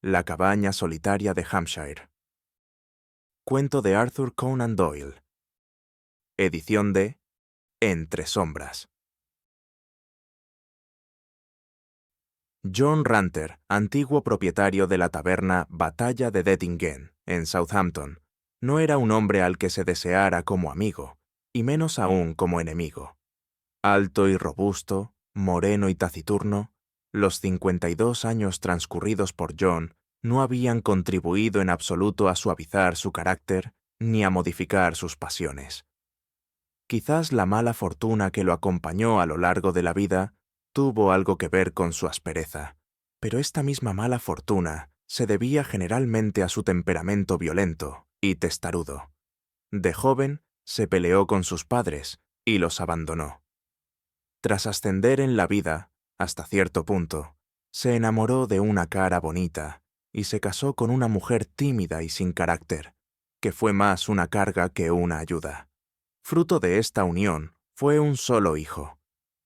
La cabaña solitaria de Hampshire. Cuento de Arthur Conan Doyle. Edición de Entre Sombras. John Ranter, antiguo propietario de la taberna Batalla de Dettingen, en Southampton, no era un hombre al que se deseara como amigo, y menos aún como enemigo. Alto y robusto, moreno y taciturno, los 52 años transcurridos por John no habían contribuido en absoluto a suavizar su carácter ni a modificar sus pasiones. Quizás la mala fortuna que lo acompañó a lo largo de la vida tuvo algo que ver con su aspereza, pero esta misma mala fortuna se debía generalmente a su temperamento violento y testarudo. De joven se peleó con sus padres y los abandonó. Tras ascender en la vida, hasta cierto punto, se enamoró de una cara bonita y se casó con una mujer tímida y sin carácter, que fue más una carga que una ayuda. Fruto de esta unión fue un solo hijo,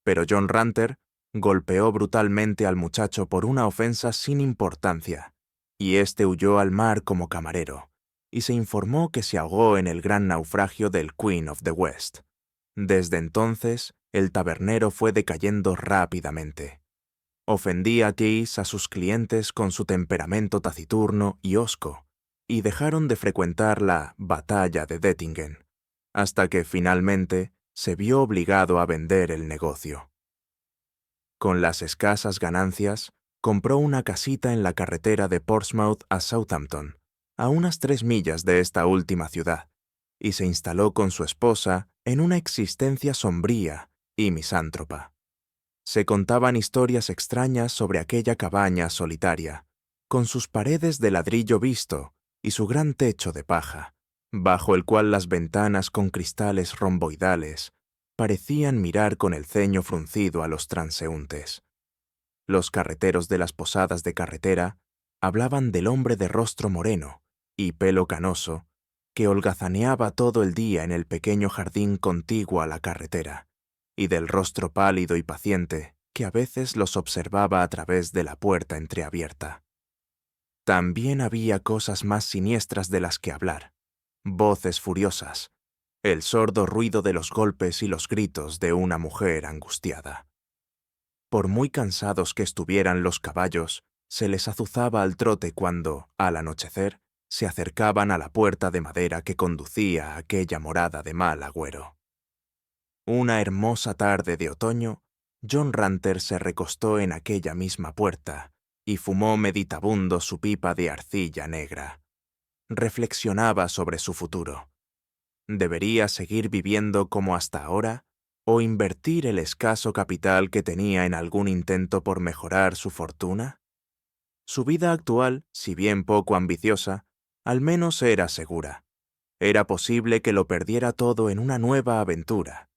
pero John Ranter golpeó brutalmente al muchacho por una ofensa sin importancia, y éste huyó al mar como camarero, y se informó que se ahogó en el gran naufragio del Queen of the West. Desde entonces, el tabernero fue decayendo rápidamente. Ofendía a sus clientes con su temperamento taciturno y hosco, y dejaron de frecuentar la Batalla de Dettingen, hasta que finalmente se vio obligado a vender el negocio. Con las escasas ganancias, compró una casita en la carretera de Portsmouth a Southampton, a unas 3 millas de esta última ciudad, y se instaló con su esposa en una existencia sombría y misántropa. Se contaban historias extrañas sobre aquella cabaña solitaria, con sus paredes de ladrillo visto y su gran techo de paja, bajo el cual las ventanas con cristales romboidales parecían mirar con el ceño fruncido a los transeúntes. Los carreteros de las posadas de carretera hablaban del hombre de rostro moreno y pelo canoso que holgazaneaba todo el día en el pequeño jardín contiguo a la carretera, y del rostro pálido y paciente que a veces los observaba a través de la puerta entreabierta. También había cosas más siniestras de las que hablar, voces furiosas, el sordo ruido de los golpes y los gritos de una mujer angustiada. Por muy cansados que estuvieran los caballos, se les azuzaba al trote cuando, al anochecer, se acercaban a la puerta de madera que conducía a aquella morada de mal agüero. Una hermosa tarde de otoño, John Ranter se recostó en aquella misma puerta y fumó meditabundo su pipa de arcilla negra. Reflexionaba sobre su futuro. ¿Debería seguir viviendo como hasta ahora o invertir el escaso capital que tenía en algún intento por mejorar su fortuna? Su vida actual, si bien poco ambiciosa, al menos era segura. Era posible que lo perdiera todo en una nueva aventura.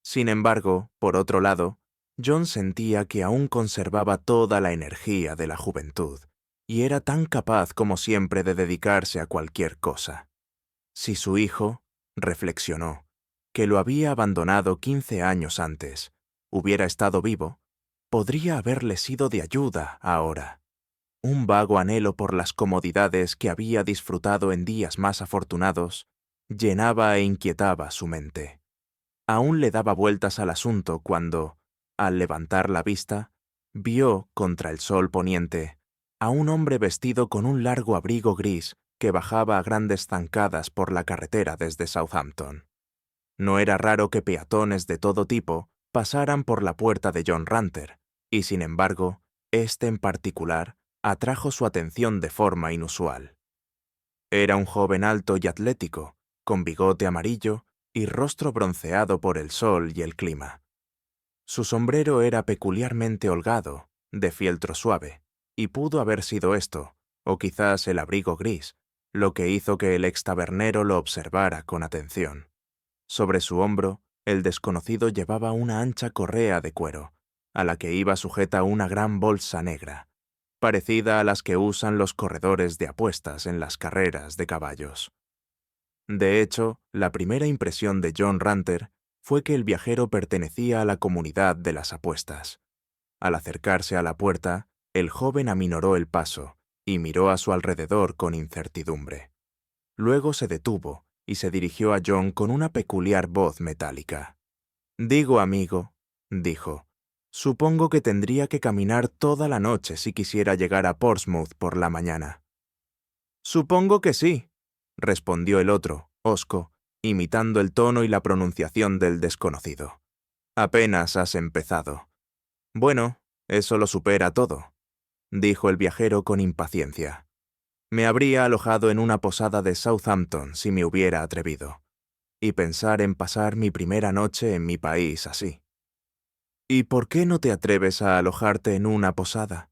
Sin embargo, por otro lado, John sentía que aún conservaba toda la energía de la juventud, y era tan capaz como siempre de dedicarse a cualquier cosa. Si su hijo, reflexionó, que lo había abandonado 15 años antes, hubiera estado vivo, podría haberle sido de ayuda ahora. Un vago anhelo por las comodidades que había disfrutado en días más afortunados llenaba e inquietaba su mente. Aún le daba vueltas al asunto cuando, al levantar la vista, vio, contra el sol poniente, a un hombre vestido con un largo abrigo gris que bajaba a grandes zancadas por la carretera desde Southampton. No era raro que peatones de todo tipo pasaran por la puerta de John Ranter, y sin embargo, este en particular atrajo su atención de forma inusual. Era un joven alto y atlético, con bigote amarillo y rostro bronceado por el sol y el clima. Su sombrero era peculiarmente holgado, de fieltro suave, y pudo haber sido esto, o quizás el abrigo gris, lo que hizo que el extabernero lo observara con atención. Sobre su hombro, el desconocido llevaba una ancha correa de cuero, a la que iba sujeta una gran bolsa negra, parecida a las que usan los corredores de apuestas en las carreras de caballos. De hecho, la primera impresión de John Ranter fue que el viajero pertenecía a la comunidad de las apuestas. Al acercarse a la puerta, el joven aminoró el paso y miró a su alrededor con incertidumbre. Luego se detuvo y se dirigió a John con una peculiar voz metálica. «Digo, amigo», dijo, «supongo que tendría que caminar toda la noche si quisiera llegar a Portsmouth por la mañana». «Supongo que sí», respondió el otro, hosco, imitando el tono y la pronunciación del desconocido. «Apenas has empezado». «Bueno, eso lo supera todo», dijo el viajero con impaciencia. «Me habría alojado en una posada de Southampton si me hubiera atrevido. Y pensar en pasar mi primera noche en mi país así». «¿Y por qué no te atreves a alojarte en una posada?»,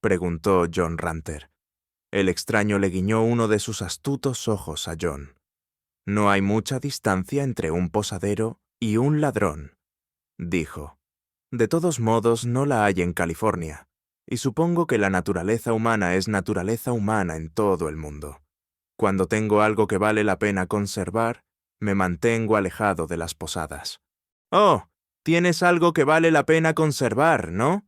preguntó John Ranter. El extraño le guiñó uno de sus astutos ojos a John. «No hay mucha distancia entre un posadero y un ladrón», dijo. «De todos modos, no la hay en California, y supongo que la naturaleza humana es naturaleza humana en todo el mundo. Cuando tengo algo que vale la pena conservar, me mantengo alejado de las posadas». «Oh, tienes algo que vale la pena conservar, ¿no?»,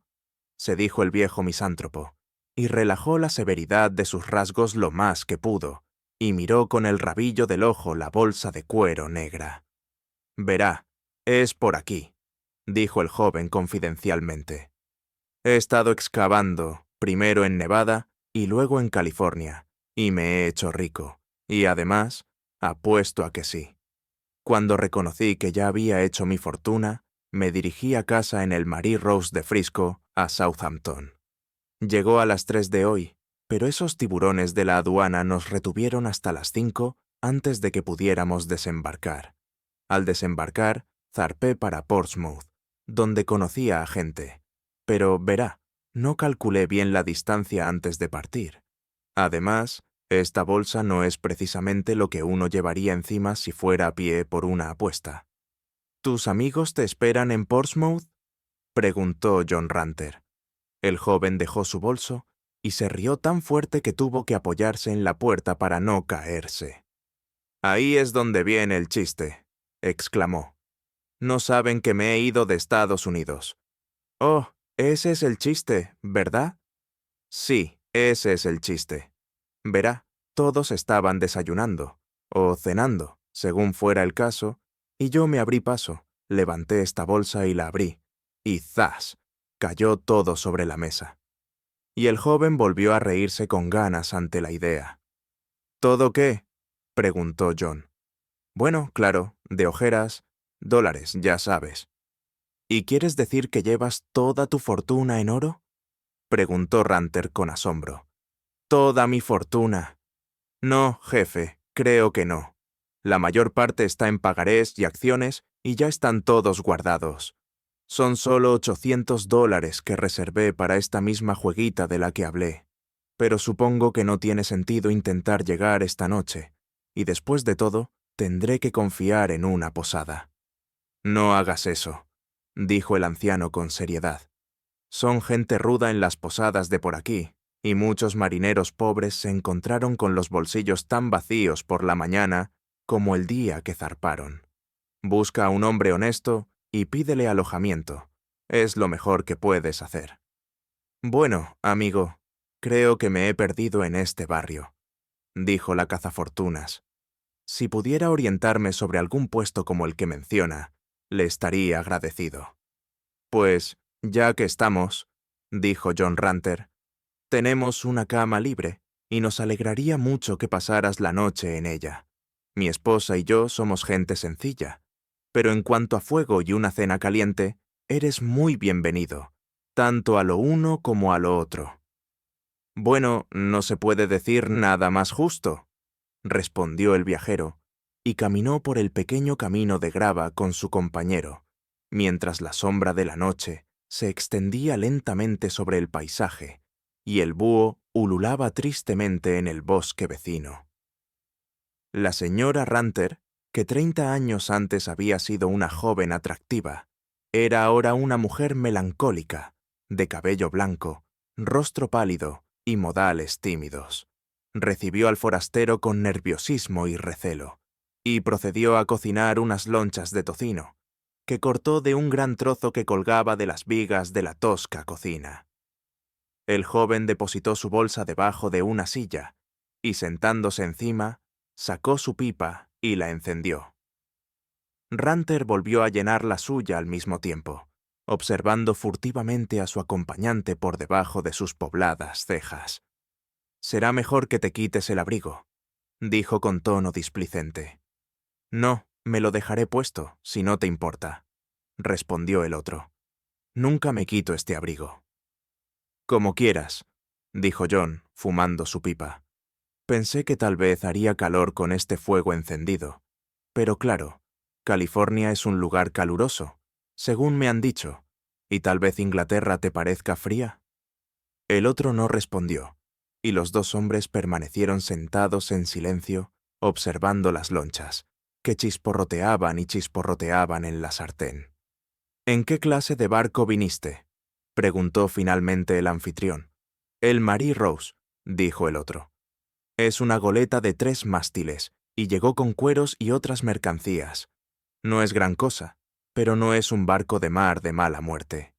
se dijo el viejo misántropo, y relajó la severidad de sus rasgos lo más que pudo, y miró con el rabillo del ojo la bolsa de cuero negra. «Verá, es por aquí», dijo el joven confidencialmente. «He estado excavando, primero en Nevada y luego en California, y me he hecho rico, y además, apuesto a que sí. Cuando reconocí que ya había hecho mi fortuna, me dirigí a casa en el Mary Rose de Frisco, a Southampton. Llegó a las 3 de hoy, pero esos tiburones de la aduana nos retuvieron hasta las 5 antes de que pudiéramos desembarcar. Al desembarcar, zarpé para Portsmouth, donde conocía a gente. Pero verá, no calculé bien la distancia antes de partir. Además, esta bolsa no es precisamente lo que uno llevaría encima si fuera a pie por una apuesta. «¿Tus amigos te esperan en Portsmouth?», preguntó John Ranter. El joven dejó su bolso y se rió tan fuerte que tuvo que apoyarse en la puerta para no caerse. «Ahí es donde viene el chiste», exclamó. «No saben que me he ido de Estados Unidos». «Oh, ese es el chiste, ¿verdad?». «Sí, ese es el chiste. Verá, todos estaban desayunando, o cenando, según fuera el caso, y yo me abrí paso, levanté esta bolsa y la abrí, y ¡zas!, cayó todo sobre la mesa». Y el joven volvió a reírse con ganas ante la idea. «¿Todo qué?», preguntó John. «Bueno, claro, de ojeras, dólares, ya sabes». «¿Y quieres decir que llevas toda tu fortuna en oro?», preguntó Ranter con asombro. «Toda mi fortuna». «No, jefe, creo que no. La mayor parte está en pagarés y acciones y ya están todos guardados. Son solo $800 que reservé para esta misma jueguita de la que hablé. Pero supongo que no tiene sentido intentar llegar esta noche, y después de todo, tendré que confiar en una posada». «No hagas eso», dijo el anciano con seriedad. «Son gente ruda en las posadas de por aquí, y muchos marineros pobres se encontraron con los bolsillos tan vacíos por la mañana como el día que zarparon. Busca a un hombre honesto y pídele alojamiento. Es lo mejor que puedes hacer». «Bueno, amigo, creo que me he perdido en este barrio», dijo la cazafortunas. «Si pudiera orientarme sobre algún puesto como el que menciona, le estaría agradecido». «Pues, ya que estamos», dijo John Ranter, «tenemos una cama libre, y nos alegraría mucho que pasaras la noche en ella. Mi esposa y yo somos gente sencilla, pero en cuanto a fuego y una cena caliente, eres muy bienvenido, tanto a lo uno como a lo otro». «Bueno, no se puede decir nada más justo», respondió el viajero, y caminó por el pequeño camino de grava con su compañero, mientras la sombra de la noche se extendía lentamente sobre el paisaje y el búho ululaba tristemente en el bosque vecino. La señora Ranter, que 30 años antes había sido una joven atractiva, era ahora una mujer melancólica, de cabello blanco, rostro pálido y modales tímidos. Recibió al forastero con nerviosismo y recelo, y procedió a cocinar unas lonchas de tocino, que cortó de un gran trozo que colgaba de las vigas de la tosca cocina. El joven depositó su bolsa debajo de una silla y, sentándose encima, sacó su pipa y la encendió. Ranter volvió a llenar la suya al mismo tiempo, observando furtivamente a su acompañante por debajo de sus pobladas cejas. «Será mejor que te quites el abrigo», dijo con tono displicente. «No, me lo dejaré puesto, si no te importa», respondió el otro. «Nunca me quito este abrigo». «Como quieras», dijo John, fumando su pipa. «Pensé que tal vez haría calor con este fuego encendido. Pero claro, California es un lugar caluroso, según me han dicho, y tal vez Inglaterra te parezca fría». El otro no respondió, y los dos hombres permanecieron sentados en silencio, observando las lonchas, que chisporroteaban y chisporroteaban en la sartén. «¿En qué clase de barco viniste?», preguntó finalmente el anfitrión. «El Marie Rose», dijo el otro. «Es una goleta de 3 mástiles, y llegó con cueros y otras mercancías. No es gran cosa, pero no es un barco de mar de mala muerte.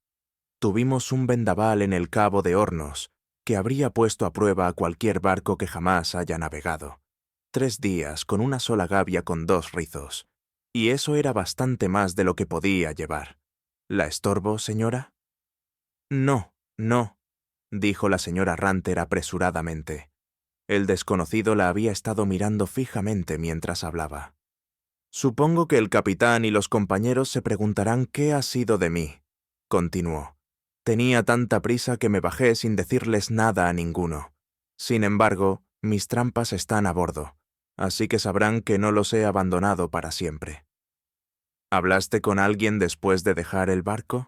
Tuvimos un vendaval en el Cabo de Hornos, que habría puesto a prueba a cualquier barco que jamás haya navegado. 3 días con una sola gavia con 2 rizos. Y eso era bastante más de lo que podía llevar. ¿La estorbo, señora?» «No, no», dijo la señora Ranter apresuradamente. El desconocido la había estado mirando fijamente mientras hablaba. «Supongo que el capitán y los compañeros se preguntarán qué ha sido de mí», continuó. «Tenía tanta prisa que me bajé sin decirles nada a ninguno. Sin embargo, mis trampas están a bordo, así que sabrán que no los he abandonado para siempre». «¿Hablaste con alguien después de dejar el barco?»,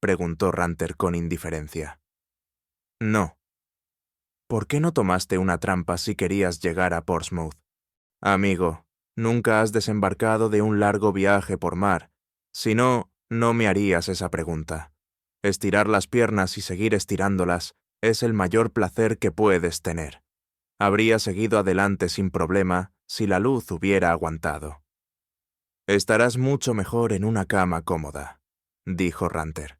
preguntó Ranter con indiferencia. «No». «¿Por qué no tomaste una trampa si querías llegar a Portsmouth? Amigo, nunca has desembarcado de un largo viaje por mar. Si no, no me harías esa pregunta. Estirar las piernas y seguir estirándolas es el mayor placer que puedes tener. Habría seguido adelante sin problema si la luz hubiera aguantado». «Estarás mucho mejor en una cama cómoda», dijo Ranter.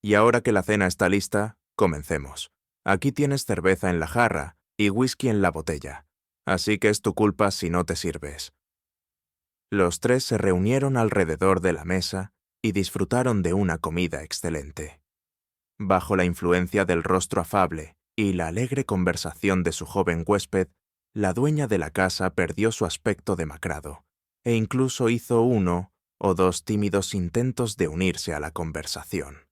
«Y ahora que la cena está lista, comencemos. Aquí tienes cerveza en la jarra y whisky en la botella, así que es tu culpa si no te sirves». Los 3 se reunieron alrededor de la mesa y disfrutaron de una comida excelente. Bajo la influencia del rostro afable y la alegre conversación de su joven huésped, la dueña de la casa perdió su aspecto demacrado, e incluso hizo 1 o 2 tímidos intentos de unirse a la conversación.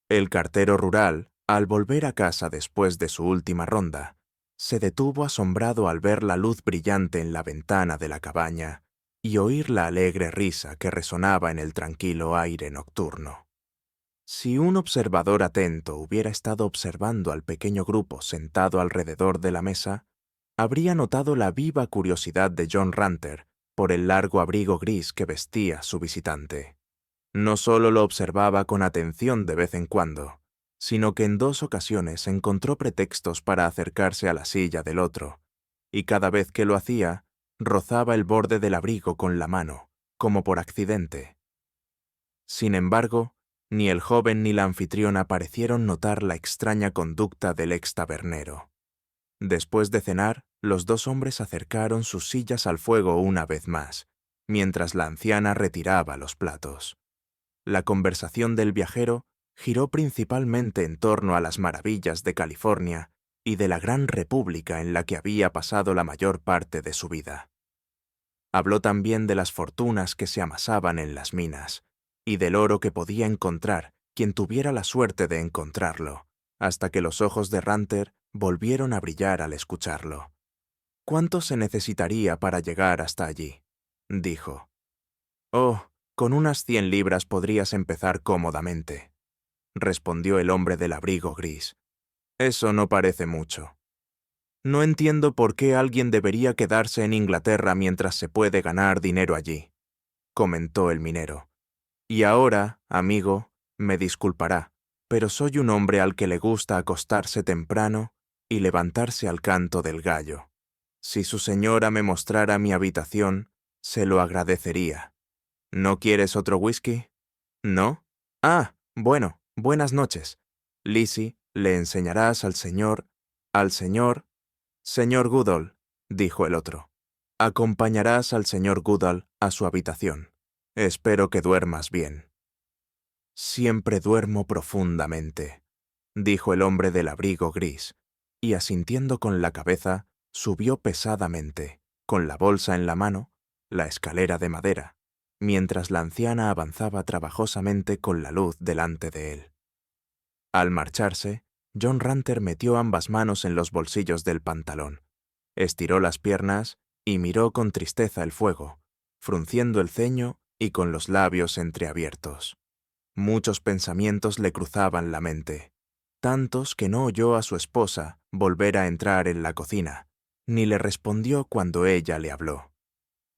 El cartero rural, al volver a casa después de su última ronda, se detuvo asombrado al ver la luz brillante en la ventana de la cabaña y oír la alegre risa que resonaba en el tranquilo aire nocturno. Si un observador atento hubiera estado observando al pequeño grupo sentado alrededor de la mesa, habría notado la viva curiosidad de John Ranter por el largo abrigo gris que vestía su visitante. No solo lo observaba con atención de vez en cuando, sino que en 2 ocasiones encontró pretextos para acercarse a la silla del otro, y cada vez que lo hacía, rozaba el borde del abrigo con la mano, como por accidente. Sin embargo, ni el joven ni la anfitriona parecieron notar la extraña conducta del ex tabernero. Después de cenar, los 2 hombres acercaron sus sillas al fuego una vez más, mientras la anciana retiraba los platos. La conversación del viajero giró principalmente en torno a las maravillas de California y de la gran república en la que había pasado la mayor parte de su vida. Habló también de las fortunas que se amasaban en las minas, y del oro que podía encontrar quien tuviera la suerte de encontrarlo, hasta que los ojos de Ranter volvieron a brillar al escucharlo. «¿Cuánto se necesitaría para llegar hasta allí?», dijo. «Oh, con unas 100 libras podrías empezar cómodamente», respondió el hombre del abrigo gris. «Eso no parece mucho». «No entiendo por qué alguien debería quedarse en Inglaterra mientras se puede ganar dinero allí», comentó el minero. «Y ahora, amigo, me disculpará, pero soy un hombre al que le gusta acostarse temprano y levantarse al canto del gallo. Si su señora me mostrara mi habitación, se lo agradecería. ¿No quieres otro whisky? ¿No? Ah, bueno, buenas noches. Lizzie, Le enseñarás al señor... Señor Goodall, dijo el otro. Acompañarás al señor Goodall a su habitación. Espero que duermas bien. Siempre duermo profundamente, dijo el hombre del abrigo gris, y asintiendo con la cabeza, subió pesadamente, con la bolsa en la mano, la escalera de madera, mientras la anciana avanzaba trabajosamente con la luz delante de él. Al marcharse, John Ranter metió ambas manos en los bolsillos del pantalón, estiró las piernas y miró con tristeza el fuego, frunciendo el ceño y con los labios entreabiertos. Muchos pensamientos le cruzaban la mente, tantos que no oyó a su esposa volver a entrar en la cocina, ni le respondió cuando ella le habló.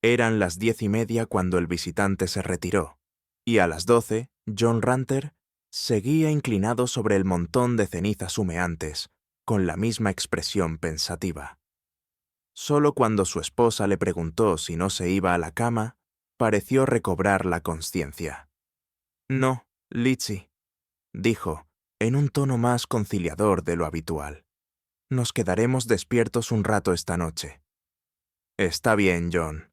Eran las 10:30 cuando el visitante se retiró, y a las 12 John Ranter seguía inclinado sobre el montón de cenizas humeantes, con la misma expresión pensativa. Solo cuando su esposa le preguntó si no se iba a la cama, pareció recobrar la consciencia. «No, Lizzie», dijo, en un tono más conciliador de lo habitual. «Nos quedaremos despiertos un rato esta noche». «Está bien, John»,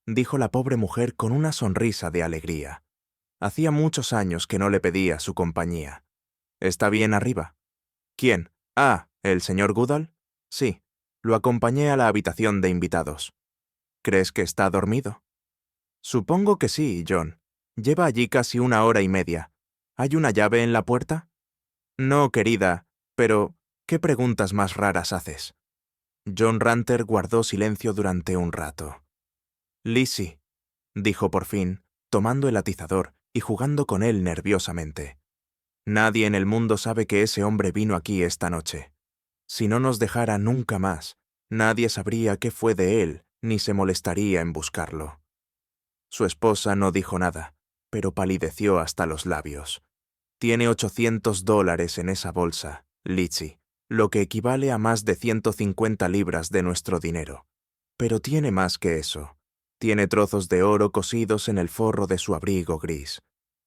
dijo la pobre mujer con una sonrisa de alegría. Hacía muchos años que no le pedía su compañía. «¿Está bien arriba?» «¿Quién? Ah, ¿el señor Goodall?» «Sí, lo acompañé a la habitación de invitados». «¿Crees que está dormido?» «Supongo que sí, John. Lleva allí casi 1 hora y media. ¿Hay una llave en la puerta?» «No, querida, pero ¿qué preguntas más raras haces?» John Ranter guardó silencio durante un rato. «Lizzie», dijo por fin, tomando el atizador y jugando con él nerviosamente. «Nadie en el mundo sabe que ese hombre vino aquí esta noche. Si no nos dejara nunca más, nadie sabría qué fue de él ni se molestaría en buscarlo». Su esposa no dijo nada, pero palideció hasta los labios. «Tiene $800 en esa bolsa, Lizzie, lo que equivale a más de 150 libras de nuestro dinero. Pero tiene más que eso. Tiene trozos de oro cosidos en el forro de su abrigo gris.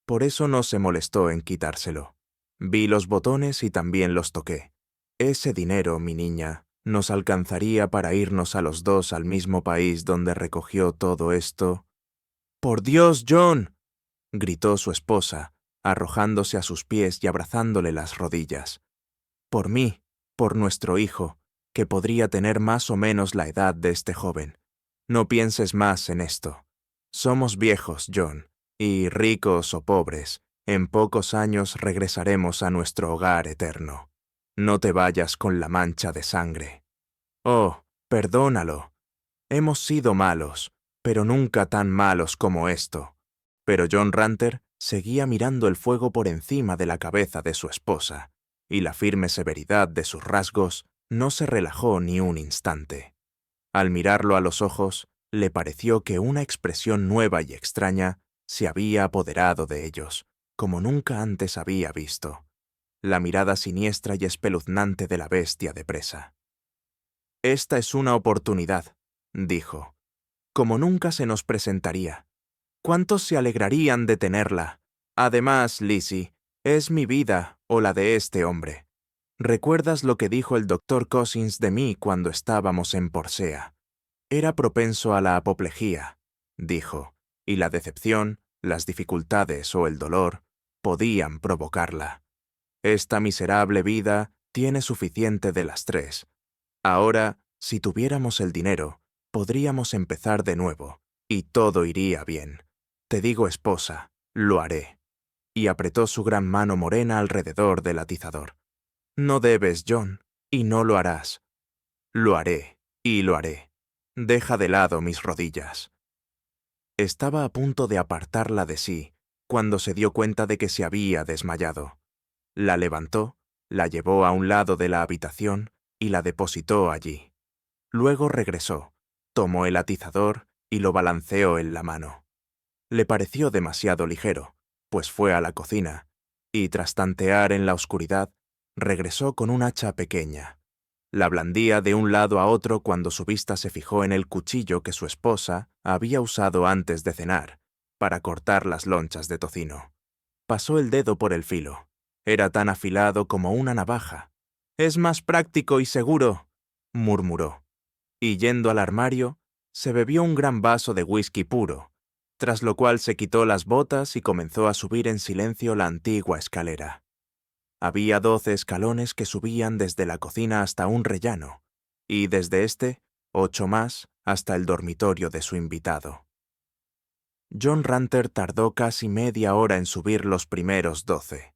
Por eso no se molestó en quitárselo. Vi los botones y también los toqué. Ese dinero, mi niña, nos alcanzaría para irnos a los dos al mismo país donde recogió todo esto». «¡Por Dios, John!», gritó su esposa, arrojándose a sus pies y abrazándole las rodillas. «Por mí, por nuestro hijo, que podría tener más o menos la edad de este joven. No pienses más en esto. Somos viejos, John, y ricos o pobres, en pocos años regresaremos a nuestro hogar eterno. No te vayas con la mancha de sangre. Oh, perdónalo. Hemos sido malos, pero nunca tan malos como esto». Pero John Ranter seguía mirando el fuego por encima de la cabeza de su esposa, y la firme severidad de sus rasgos no se relajó ni un instante. Al mirarlo a los ojos, le pareció que una expresión nueva y extraña se había apoderado de ellos, como nunca antes había visto. La mirada siniestra y espeluznante de la bestia de presa. «Esta es una oportunidad», dijo, «como nunca se nos presentaría. ¿Cuántos se alegrarían de tenerla? Además, Lizzie, es mi vida o la de este hombre. ¿Recuerdas lo que dijo el doctor Cousins de mí cuando estábamos en Portsea? Era propenso a la apoplejía», dijo, «y la decepción, las dificultades o el dolor podían provocarla. Esta miserable vida tiene suficiente de las tres. Ahora, si tuviéramos el dinero, podríamos empezar de nuevo, y todo iría bien. Te digo, esposa, lo haré». Y apretó su gran mano morena alrededor del atizador. «No debes, John, y no lo harás». «Lo haré, y lo haré. Deja de lado mis rodillas». Estaba a punto de apartarla de sí, cuando se dio cuenta de que se había desmayado. La levantó, la llevó a un lado de la habitación y la depositó allí. Luego regresó, tomó el atizador y lo balanceó en la mano. Le pareció demasiado ligero, pues fue a la cocina, y tras tantear en la oscuridad, regresó con un hacha pequeña. La blandía de un lado a otro cuando su vista se fijó en el cuchillo que su esposa había usado antes de cenar, para cortar las lonchas de tocino. Pasó el dedo por el filo. Era tan afilado como una navaja. «Es más práctico y seguro», murmuró. Y yendo al armario, se bebió un gran vaso de whisky puro, tras lo cual se quitó las botas y comenzó a subir en silencio la antigua escalera. Había 12 escalones que subían desde la cocina hasta un rellano, y desde este, 8 más hasta el dormitorio de su invitado. John Ranter tardó casi media hora en subir los primeros 12.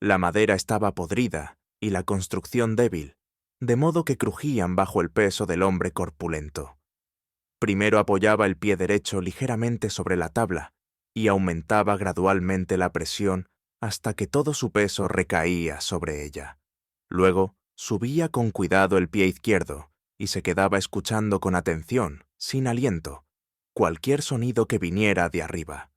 La madera estaba podrida y la construcción débil, de modo que crujían bajo el peso del hombre corpulento. Primero apoyaba el pie derecho ligeramente sobre la tabla y aumentaba gradualmente la presión hasta que todo su peso recaía sobre ella. Luego subía con cuidado el pie izquierdo y se quedaba escuchando con atención, sin aliento, cualquier sonido que viniera de arriba.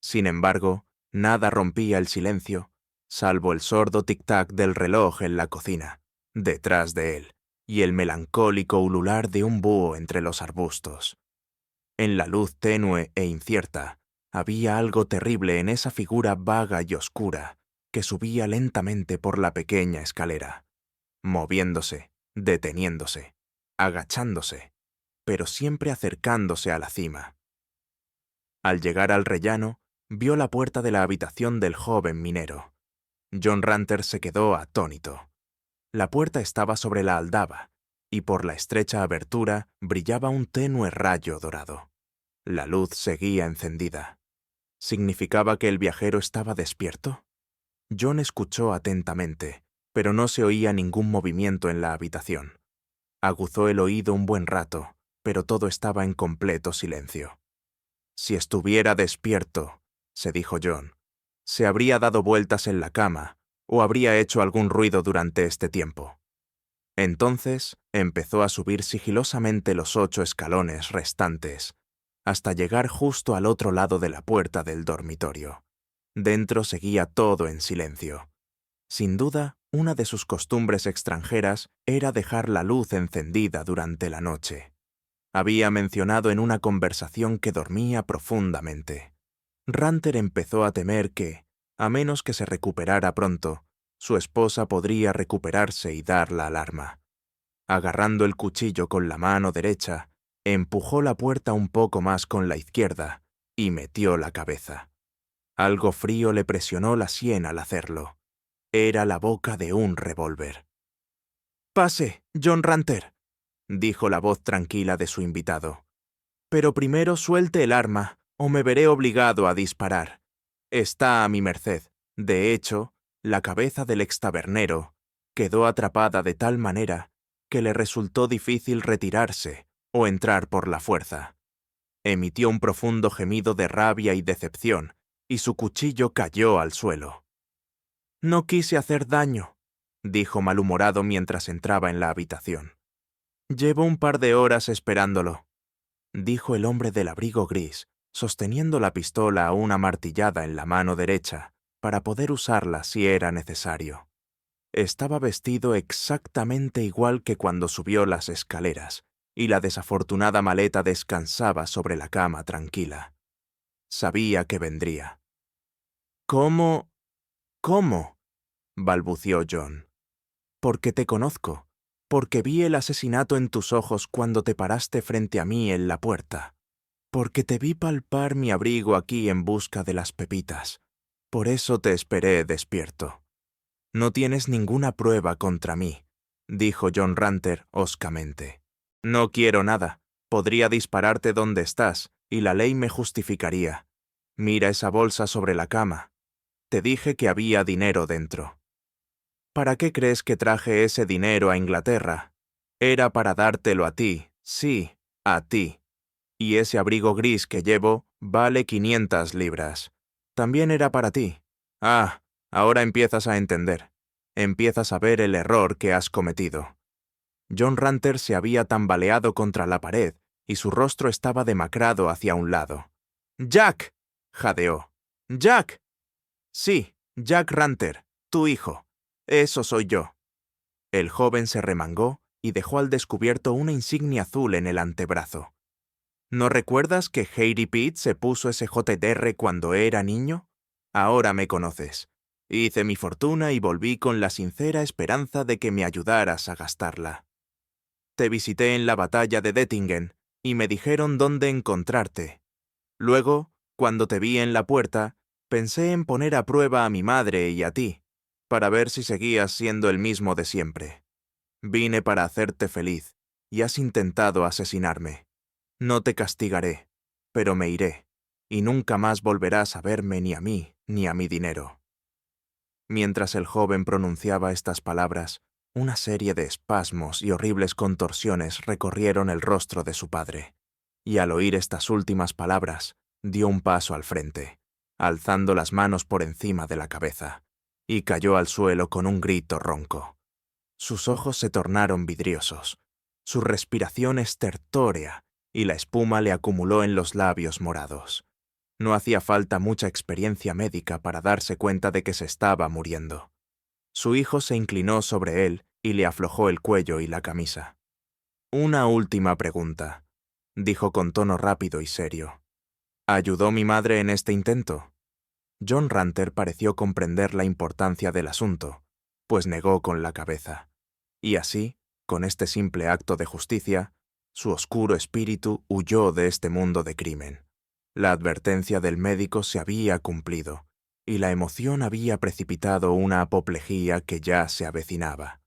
Sin embargo, nada rompía el silencio, salvo el sordo tic-tac del reloj en la cocina, detrás de él, y el melancólico ulular de un búho entre los arbustos. En la luz tenue e incierta, había algo terrible en esa figura vaga y oscura que subía lentamente por la pequeña escalera, moviéndose, deteniéndose, agachándose, pero siempre acercándose a la cima. Al llegar al rellano, vio la puerta de la habitación del joven minero. John Ranter se quedó atónito. La puerta estaba sobre la aldaba, y por la estrecha abertura brillaba un tenue rayo dorado. La luz seguía encendida. ¿Significaba que el viajero estaba despierto? John escuchó atentamente, pero no se oía ningún movimiento en la habitación. Aguzó el oído un buen rato, pero todo estaba en completo silencio. Si estuviera despierto, se dijo John, se habría dado vueltas en la cama o habría hecho algún ruido durante este tiempo. Entonces empezó a subir sigilosamente los 8 escalones restantes, hasta llegar justo al otro lado de la puerta del dormitorio. Dentro seguía todo en silencio. Sin duda, una de sus costumbres extranjeras era dejar la luz encendida durante la noche. Había mencionado en una conversación que dormía profundamente. Ranter empezó a temer que, a menos que se recuperara pronto, su esposa podría recuperarse y dar la alarma. Agarrando el cuchillo con la mano derecha, empujó la puerta un poco más con la izquierda y metió la cabeza. Algo frío le presionó la sien al hacerlo. Era la boca de un revólver. «Pase, John Ranter», dijo la voz tranquila de su invitado. «Pero primero suelte el arma, o me veré obligado a disparar. Está a mi merced. De hecho, la cabeza del extabernero quedó atrapada de tal manera que le resultó difícil retirarse o entrar por la fuerza. Emitió un profundo gemido de rabia y decepción, y su cuchillo cayó al suelo. «No quise hacer daño», dijo malhumorado mientras entraba en la habitación. «Llevo un par de horas esperándolo», dijo el hombre del abrigo gris, sosteniendo la pistola a una martillada en la mano derecha para poder usarla si era necesario. Estaba vestido exactamente igual que cuando subió las escaleras, y la desafortunada maleta descansaba sobre la cama tranquila. Sabía que vendría. «¿Cómo? ¿Cómo?», balbució John. «Porque te conozco, porque vi el asesinato en tus ojos cuando te paraste frente a mí en la puerta, porque te vi palpar mi abrigo aquí en busca de las pepitas. Por eso te esperé despierto». «No tienes ninguna prueba contra mí», dijo John Ranter hoscamente. «No quiero nada. Podría dispararte donde estás, y la ley me justificaría. Mira esa bolsa sobre la cama. Te dije que había dinero dentro». «¿Para qué crees que traje ese dinero a Inglaterra? Era para dártelo a ti, sí, a ti. Y ese abrigo gris que llevo vale 500 libras. También era para ti. Ah, ahora empiezas a entender. Empiezas a ver el error que has cometido». John Ranter se había tambaleado contra la pared y su rostro estaba demacrado hacia un lado. «¡Jack!», jadeó. «¡Jack!». «Sí, Jack Ranter, tu hijo. Eso soy yo». El joven se remangó y dejó al descubierto una insignia azul en el antebrazo. «¿No recuerdas que Heidi Pitt se puso ese JDR cuando era niño? Ahora me conoces. Hice mi fortuna y volví con la sincera esperanza de que me ayudaras a gastarla. Te visité en la batalla de Dettingen y me dijeron dónde encontrarte. Luego, cuando te vi en la puerta, pensé en poner a prueba a mi madre y a ti, para ver si seguías siendo el mismo de siempre. Vine para hacerte feliz, y has intentado asesinarme. No te castigaré, pero me iré, y nunca más volverás a verme ni a mí ni a mi dinero. Mientras el joven pronunciaba estas palabras, una serie de espasmos y horribles contorsiones recorrieron el rostro de su padre, y al oír estas últimas palabras, dio un paso al frente, alzando las manos por encima de la cabeza, y cayó al suelo con un grito ronco. Sus ojos se tornaron vidriosos, su respiración estertórea, y la espuma le acumuló en los labios morados. No hacía falta mucha experiencia médica para darse cuenta de que se estaba muriendo. Su hijo se inclinó sobre él y le aflojó el cuello y la camisa. «Una última pregunta», dijo con tono rápido y serio. «¿Ayudó mi madre en este intento?» John Ranter pareció comprender la importancia del asunto, pues negó con la cabeza. Y así, con este simple acto de justicia, su oscuro espíritu huyó de este mundo de crimen. La advertencia del médico se había cumplido, y la emoción había precipitado una apoplejía que ya se avecinaba.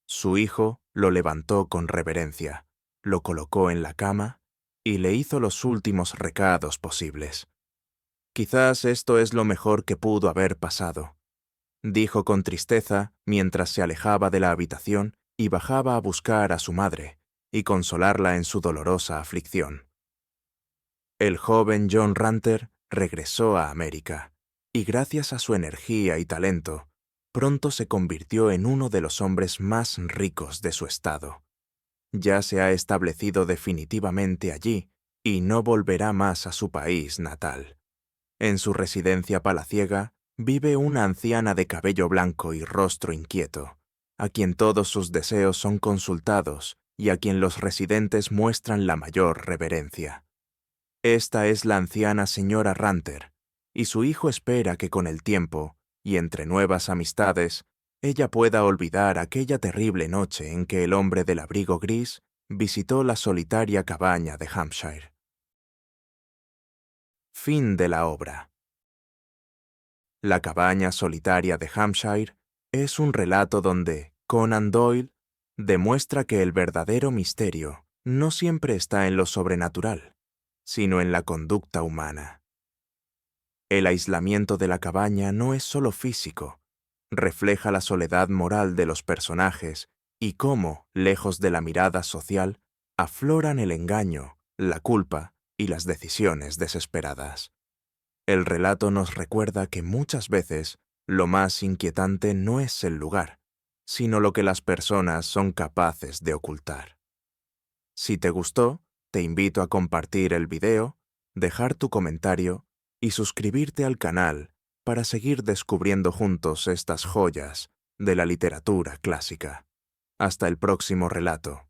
Su hijo lo levantó con reverencia, lo colocó en la cama y le hizo los últimos recados posibles. «Quizás esto es lo mejor que pudo haber pasado», dijo con tristeza mientras se alejaba de la habitación y bajaba a buscar a su madre y consolarla en su dolorosa aflicción. El joven John Ranter regresó a América, y gracias a su energía y talento, pronto se convirtió en uno de los hombres más ricos de su estado. Ya se ha establecido definitivamente allí y no volverá más a su país natal. En su residencia palaciega vive una anciana de cabello blanco y rostro inquieto, a quien todos sus deseos son consultados y a quien los residentes muestran la mayor reverencia. Esta es la anciana señora Ranter, y su hijo espera que con el tiempo, y entre nuevas amistades, ella pueda olvidar aquella terrible noche en que el hombre del abrigo gris visitó la solitaria cabaña de Hampshire. Fin de la obra. La cabaña solitaria de Hampshire es un relato donde Conan Doyle demuestra que el verdadero misterio no siempre está en lo sobrenatural, sino en la conducta humana. El aislamiento de la cabaña no es solo físico, refleja la soledad moral de los personajes y cómo, lejos de la mirada social, afloran el engaño, la culpa y las decisiones desesperadas. El relato nos recuerda que muchas veces lo más inquietante no es el lugar, sino lo que las personas son capaces de ocultar. Si te gustó, te invito a compartir el video, dejar tu comentario y suscribirte al canal para seguir descubriendo juntos estas joyas de la literatura clásica. Hasta el próximo relato.